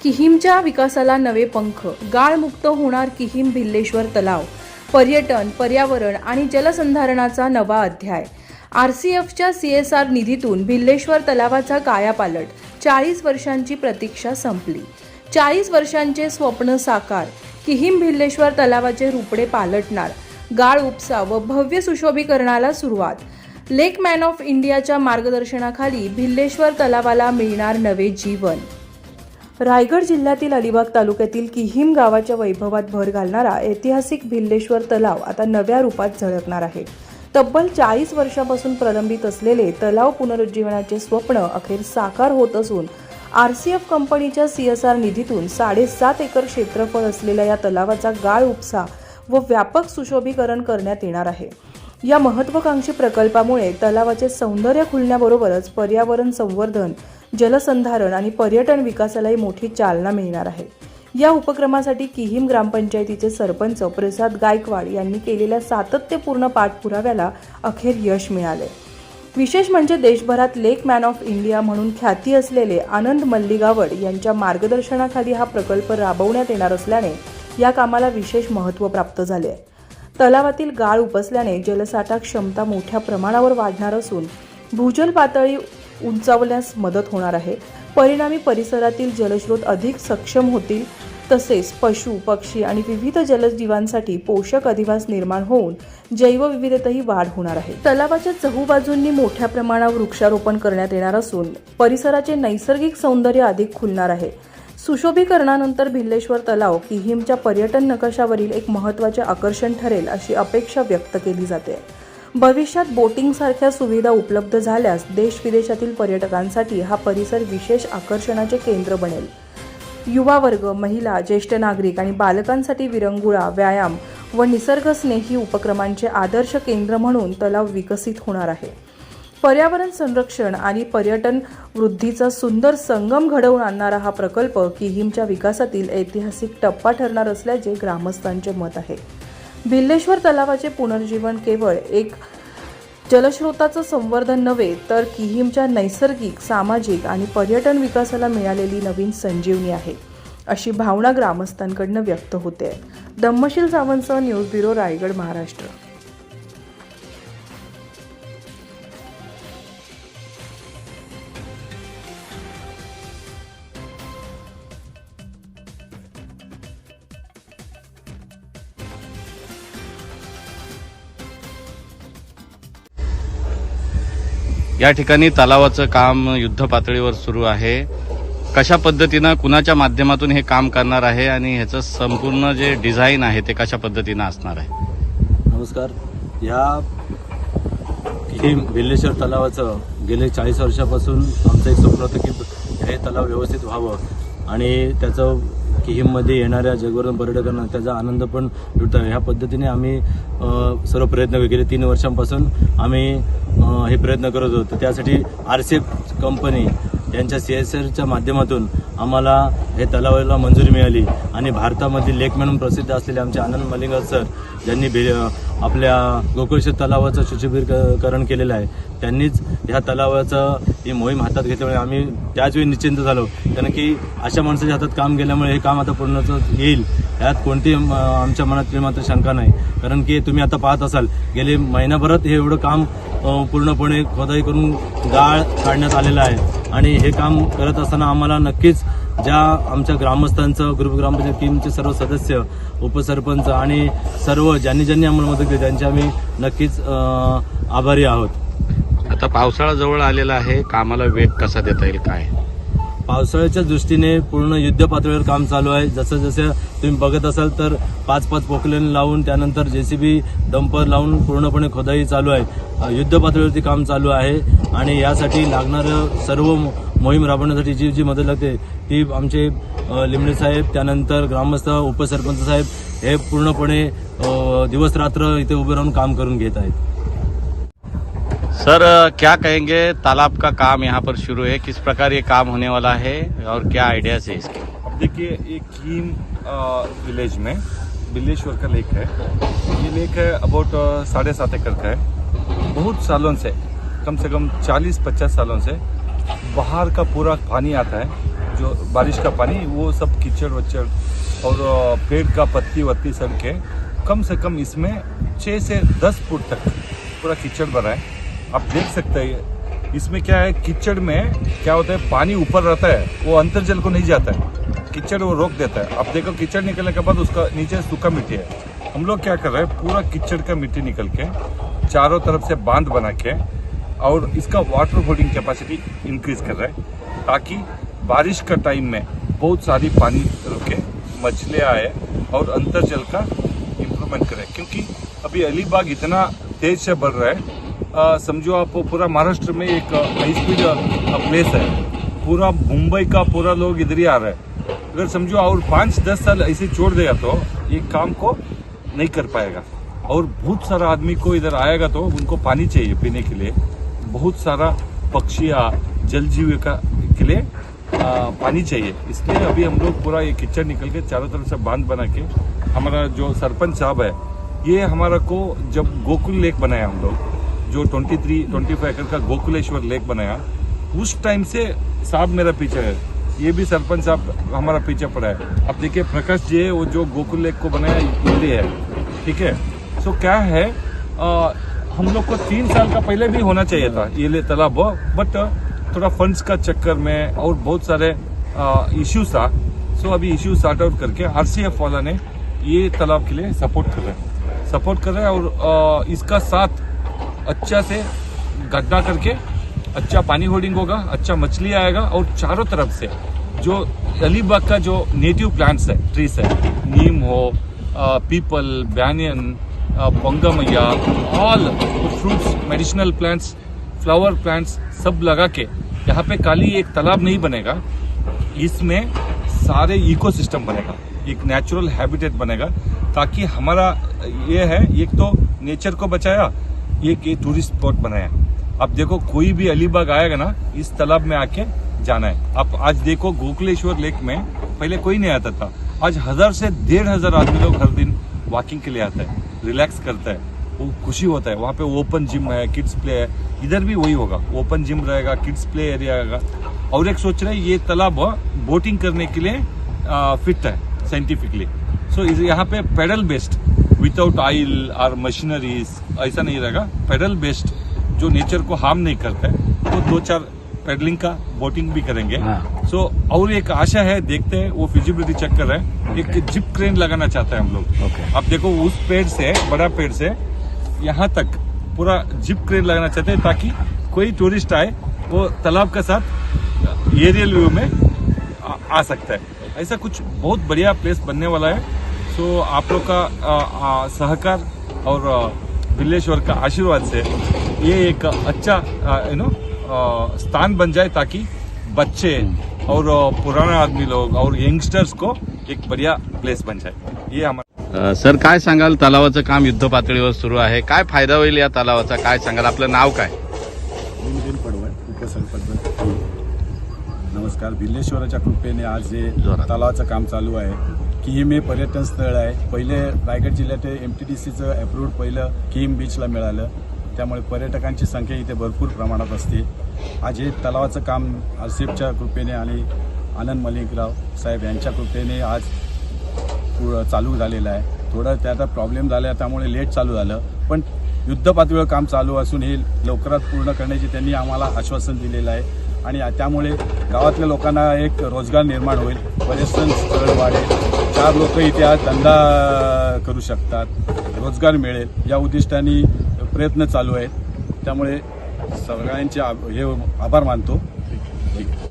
किहीमच्या विकासाला नवे पंख, गाळमुक्त होणार किहीम भिल्लेश्वर तलाव, पर्यटन, पर्यावरण आणि जलसंधारणाचा नवा अध्याय। आरसीएफच्या CSR निधीतून भिल्लेश्वर तलावाचा कायापालट, 40 वर्षांची प्रतीक्षा संपली। 40 वर्षांचे स्वप्न साकार, किहीम भिल्लेश्वर तलावाचे रूपडे पालटणार, गाळ उपसा व भव्य सुशोभीकरणाला सुरुवात। लेक मॅन ऑफ इंडियाच्या मार्गदर्शनाखाली भिल्लेश्वर तलावाला मिळणार नवे जीवन। रायगड जिल्ह्यातील अलिबाग तालुक्यातील किहीम गावाच्या वैभवात भर घालणारा ऐतिहासिक भिल्लेश्वर तलाव आता नव्या रूपात झळकणार आहे। तब्बल 40 वर्षांपासून प्रलंबित असलेले तलाव पुनरुज्जीवनाचे स्वप्न अखेर साकार होत असून आरसीएफ कंपनीच्या CSR निधीतून 7.5 एकर क्षेत्रफळ असलेल्या या तलावाचा गाळ उपसा व व्यापक सुशोभीकरण करण्यात येणार आहे। या महत्त्वाकांक्षी प्रकल्पामुळे तलावाचे सौंदर्य खुलण्याबरोबरच पर्यावरण संवर्धन, जलसंधारण आणि पर्यटन विकासालाही मोठी चालना मिळणार आहे। या उपक्रमासाठी किहीम ग्रामपंचायतीचे सरपंच प्रसाद गायकवाड यांनी केलेल्या सातत्यपूर्ण पाठपुराव्याला अखेर यश मिळाले। विशेष म्हणजे देशभरात लेक मॅन ऑफ इंडिया म्हणून ख्याती असलेले आनंद मल्लीगावड यांच्या मार्गदर्शनाखाली हा प्रकल्प राबवण्यात येणार असल्याने या कामाला विशेष महत्त्व प्राप्त झाले आहे। तलावातील गाळ उपसल्याने जलसाठा क्षमता मोठ्या प्रमाणावर वाढणार असून भूजल पातळी उंचावण्यास मदत होणार आहे। परिणामी परिसरातील जलस्रोत अधिक सक्षम होतील, तसेच पशु, पक्षी आणि विविध जलजीवांसाठी पोषक अधिवास निर्माण होऊन जैवविविधतेतही वाढ होणार आहे। तलावाच्या चहूबाजूंनी मोठ्या प्रमाणावर वृक्षारोपण करण्यात येणार असून परिसराचे नैसर्गिक सौंदर्य अधिक खुलणार आहे। सुशोभीकरणानंतर भिल्लेश्वर तलाव किहीमच्या पर्यटन नकाशावरील एक महत्त्वाचे आकर्षण ठरेल अशी अपेक्षा व्यक्त केली जाते। भविष्यात बोटिंग सारख्या सुविधा उपलब्ध झाल्यास देश विदेशातील पर्यटकांसाठी हा परिसर विशेष आकर्षणाचे केंद्र बनेल। युवा वर्ग, महिला, ज्येष्ठ नागरिक आणि बालकांसाठी विरंगुळा, व्यायाम व निसर्गस्नेही उपक्रमांचे आदर्श केंद्र म्हणून तलाव विकसित होणार आहे। पर्यावरण संरक्षण आणि पर्यटन वृद्धीचा सुंदर संगम घडवून आणणारा हा प्रकल्प किहीमच्या विकासातील ऐतिहासिक टप्पा ठरणार असल्याचे ग्रामस्थांचे मत आहे। भिल्लेश्वर तलावाचे पुनर्जीवन केवळ एक जलस्रोताचं संवर्धन नव्हे, तर किहीमच्या नैसर्गिक, सामाजिक आणि पर्यटन विकासाला मिळालेली नवीन संजीवनी आहे, अशी भावना ग्रामस्थांकडून व्यक्त होते। धम्मशील सावंतसह न्यूज ब्युरो, रायगड, महाराष्ट्र। या ठिकाणी तलावाचं काम युद्ध पातळीवर सुरू आहे। कशा पद्धतीनं कुणाच्या माध्यमातून हे काम करणार आहे आणि ह्याचं संपूर्ण जे डिझाईन आहे ते कशा पद्धतीनं असणार आहे? नमस्कार। या किहीम भिल्लेश्वर तलावाचं गेले 40 वर्षापासून आमचं एक स्वप्न होतं की हे तलाव व्यवस्थित व्हावं आणि त्याचं किहीममध्ये येणाऱ्या जगभरातील पर्यटकांना त्याचा आनंद पण लुटता ह्या पद्धतीने आम्ही सर्व प्रयत्न गेले 3 वर्षांपासून आम्ही हे प्रयत्न करत होतो। त्यासाठी आरसीएफ कंपनी यांच्या CSRच्या माध्यमातून आम्हाला हे तलावाला मंजुरी मिळाली आणि भारतामध्ये लेक म्हणून प्रसिद्ध असलेले आमचे आनंद मल्लीगावड सर ज्यांनी आपल्या गोकुळेश्वर तलावाचं सुशोभीकरण केलेलं आहे, त्यांनीच ह्या तलावाचं ही मोहीम हातात घेतल्यामुळे आम्ही त्याचवेळी निश्चिंत झालो, कारण की अशा माणसाच्या हातात काम गेल्यामुळे हे काम आता पूर्ण येईल यात कोणती आमच्या मनात मात्र शंका नाही। कारण की तुम्ही आता पाहत असाल गेले महिनाभरात हे एवढं काम पूर्णपणे खोदाई करून गाळ काढण्यात आलेलं आहे आणि हे काम करत असताना आम्हाला नक्कीच ज्या आमच्या ग्रामस्थांचं ग्रुप ग्रामपंचायत टीमचे सर्व सदस्य, उपसरपंच आणि सर्व ज्यांनी आम्हाला मदत केली त्यांचे आम्ही नक्कीच आभारी आहोत। आता पावसाळा जवळ आलेला आहे, कामाला वेग कसा देता येईल काय? पावसाळ्याच्या दृष्टीने पूर्ण युद्ध पातळीवर काम चालू आहे। जसं तुम्ही बघत असाल तर 5-5 पोकलेन लावून त्यानंतर JCB डंपर लावून पूर्णपणे खोदाई चालू आहे। युद्ध पातळीवरती काम चालू आहे आणि यासाठी लागणारं सर्व मोहीम राबवण्यासाठी जी मदत लागते ती आमचे लिमणे साहेब, त्यानंतर ग्रामस्थ, उपसरपंच साहेब हे पूर्णपणे दिवस रात्र इथे उभे राहून काम करून घेत आहेत। सर, क्या कहेंगे? तालाब का काम यहाँ पर शुरू है, किस प्रकार ये काम होने वाला है और क्या आइडियाज है इसके? अब देखिए, एक किहीम विलेज में भिल्लेश्वर का लेक है। ये लेक है अबाउट 7.5 एकड़ का है। बहुत सालों से, कम से कम 40-50 सालों से बाहर का पूरा पानी आता है जो बारिश का पानी वो सब कीचड़ वच्चड़ और पेड़ का पत्ती वत्ती सड़ के कम से कम इसमें 6 से 10 फुट तक पूरा कीचड़ भरा है। आप देख सकते हैं इसमें क्या है, कीचड़ में क्या होता है, पानी ऊपर रहता है वो अंतर्जल को नहीं जाता है, कीचड़ वो रोक देता है। आप देखो कीचड़ निकलने के बाद उसका नीचे सूखा मिट्टी है। हम लोग क्या कर रहे हैं, पूरा कीचड़ का मिट्टी निकल के चारों तरफ से बांध बना के और इसका वाटर होल्डिंग कैपेसिटी इंक्रीज कर रहे हैं ताकि बारिश का टाइम में बहुत सारी पानी रुके, मछलियाँ आए और अंतर्जल का इम्प्रूवमेंट करे। क्योंकि अभी अलीबाग इतना तेज से बढ़ रहा है, समझो आप पूरा महाराष्ट्र में एक हाई स्पीड प्लेस है, पूरा मुंबई का पूरा लोग इधर ही आ रहे हैं। अगर समझो और 5-10 साल ऐसे छोड़ देगा तो ये काम को नहीं कर पाएगा और बहुत सारा आदमी को इधर आएगा तो उनको पानी चाहिए पीने के लिए, बहुत सारा पक्षियाँ जल जीविका के लिए पानी चाहिए। इसलिए अभी हम लोग पूरा ये कीचड़ निकल के चारों तरफ से बांध बना के, हमारा जो सरपंच साहब है ये हमारा को जब गोकुल लेक बनाया हम लोग, जो 23-25 एकड़ का गोकुलेश्वर लेक बनाया, उस टाइम से साहब मेरा पीछे है, ये भी सरपंच साहब हमारा पीछे पड़ा है। अब देखिए प्रकाश जी है वो जो गोकुल लेक को बनाया ये है, ठीक है। सो क्या है, हम लोग को 3 साल का पहले भी होना चाहिए था ये तालाब, बट थोड़ा फंड्स का चक्कर में और बहुत सारे इश्यूज था। सो अभी इश्यूज सॉर्ट आउट करके आरसीएफ वाला ने ये तालाब के लिए सपोर्ट कर रहे हैं और इसका साथ अच्छा से गड्ढा करके अच्छा पानी होल्डिंग होगा, अच्छा मछली आएगा और चारों तरफ से जो अलीबाग का जो नेटिव प्लांट्स है, ट्रीज है, नीम हो, पीपल, बैनियन, पंगमैया, all fruits, medicinal plants, flower plants सब लगा के यहाँ पे खाली एक तालाब नहीं बनेगा, इसमें सारे इकोसिस्टम बनेगा, एक नेचुरल हैबिटेट बनेगा ताकि हमारा ये है, एक तो नेचर को बचाया, एक ये टूरिस्ट स्पॉट बनाया। अब देखो कोई भी अलीबाग आएगा ना, इस तालाब में आके जाना है। आप आज देखो गोकुलेश्वर लेक में पहले कोई नहीं आता था, आज 1000 से 1500 आदमी लोग हर दिन वॉकिंग के लिए आता है, रिलैक्स करता है, वो खुशी होता है। वहाँ पे ओपन जिम है, किड्स प्ले है, इधर भी वही होगा, ओपन जिम रहेगा, किड्स प्ले एरिया रहेगा। और एक सोच रहे हैं ये तालाब बोटिंग करने के लिए फिट है साइंटिफिकली। सो यहाँ पे पेडल बेस्ड विदाउट ऑयल और मशीनरीज ऐसा नहीं रहेगा, पेडल बेस्ड जो नेचर को हार्म नहीं करता है, तो 2-4 पेडलिंग का बोटिंग भी करेंगे। सो और एक आशा है, देखते हैं वो फिजिबिलिटी चेक कर रहे हैं, एक जिप क्रेन लगाना चाहते हैं हम लोग। अब देखो उस पेड़ से, बड़ा पेड़ से यहाँ तक पूरा जिप क्रेन लगाना चाहते हैं ताकि कोई टूरिस्ट आए वो तालाब के साथ एरियल व्यू में आ सकता है। ऐसा कुछ बहुत बढ़िया प्लेस बनने वाला है। सो आप लोग का सहकार और बिल्लेश्वर का आशीर्वाद से ये एक अच्छा स्थान बन जाए ताकि बच्चे और पुराने आदमी लोग और यंगस्टर्स को एक बढ़िया प्लेस बन जाए। ये हमारा सर काय सांगाल, तलावाचं काम युद्ध पातळीवर सुरू आहे, काय फायदा होईल या तलावाचा, काय सांगाल? आपलं नाव काय? नितीन पडवळ, उपसरपंच। नमस्कार. बिल्लेश्वराच्या कृपेने आज हे तलावाचं काम चालू आहे. किहीम हे पर्यटन स्थळ आहे. पहिले रायगड जिल्ह्यात MTDCचं अप्रूव्ड पहिलं किहीम बीचला मिळालं, त्यामुळे पर्यटकांची संख्या इथे भरपूर प्रमाणात असते. आज हे तलावाचं काम आरसीएफच्या कृपेने आणि आनंद मलिकराव साहेब यांच्या कृपेने आज चालू झालेलं आहे. थोडं त्याचा प्रॉब्लेम झाला त्यामुळे लेट चालू झालं, पण युद्ध पातळीवर काम चालू असून हे लवकरात पूर्ण करण्याचे त्यांनी आम्हाला आश्वासन दिलेलं आहे आणि त्यामुळे गावातल्या लोकांना एक रोजगार निर्माण होईल, पर्यटन स्थळ वाढेल, 4 लोक इथे आज धंदा करू शकतात, रोजगार मिळेल या उद्दिष्टाने प्रयत्न चालू आहेत. त्यामुळे सगळ्यांचे हे आभार मानतो.